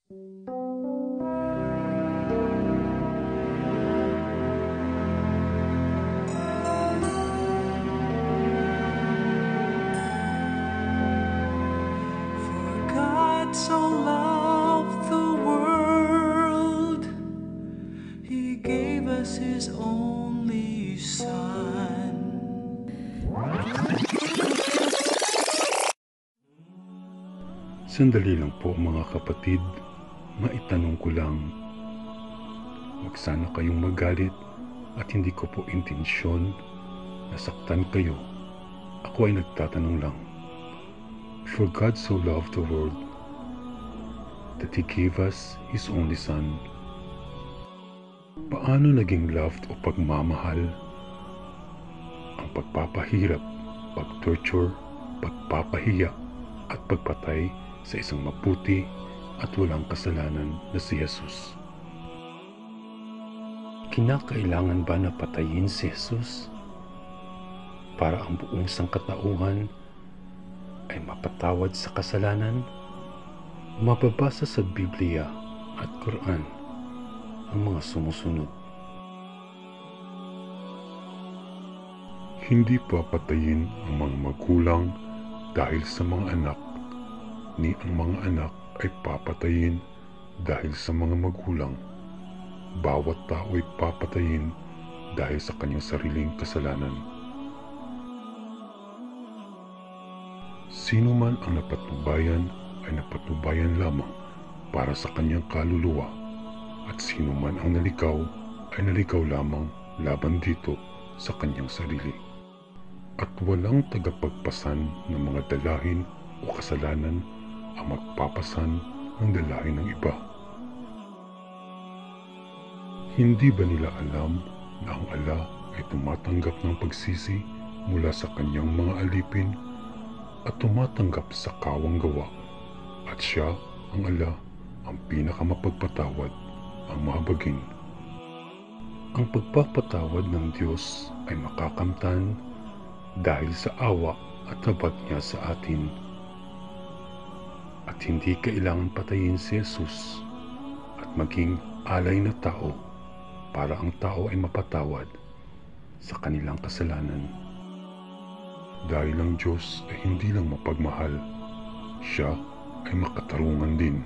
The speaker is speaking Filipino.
For God so loved the world, He gave us His only Son. Sandali lang po mga kapatid, maitanong ko lang. Huwag sana kayong magalit at hindi ko po intensyon na saktan kayo. Ako ay nagtatanong lang. For God so loved the world that He gave us His only Son. Paano naging loved o pagmamahal ang pagpapahirap, pag-torture, pagpapahiya at pagpatay sa isang mabuti at walang kasalanan na si Jesus? Kinakailangan ba na patayin si Jesus para ang buong sangkatauhan ay mapatawad sa kasalanan? Mababasa sa Biblia at Quran ang mga sumusunod. Hindi papatayin ang mga magulang dahil sa mga anak, ni ang mga anak ay papatayin dahil sa mga magulang. Bawat tao ay papatayin dahil sa kanyang sariling kasalanan. Sino man ang napatnubayan ay napatnubayan lamang para sa kanyang kaluluwa, at sino man ang naligaw ay naligaw lamang laban dito sa kanyang sarili. At walang tagapagpasan ng mga dalahin o kasalanan ang magpapasan ng dalahin ng iba. Hindi ba nila alam na ang ala ay tumatanggap ng pagsisi mula sa kanyang mga alipin at tumatanggap sa kawang gawa, at siya, ang ala, ang pinakamapagpatawad, ang mahabagin. Ang pagpapatawad ng Diyos ay makakamtan dahil sa awa at habag niya sa atin. At hindi kailangan patayin si Jesus at maging alay na tao para ang tao ay mapatawad sa kanilang kasalanan. Dahil ang Diyos ay hindi lang mapagmahal, siya ay makatarungan din.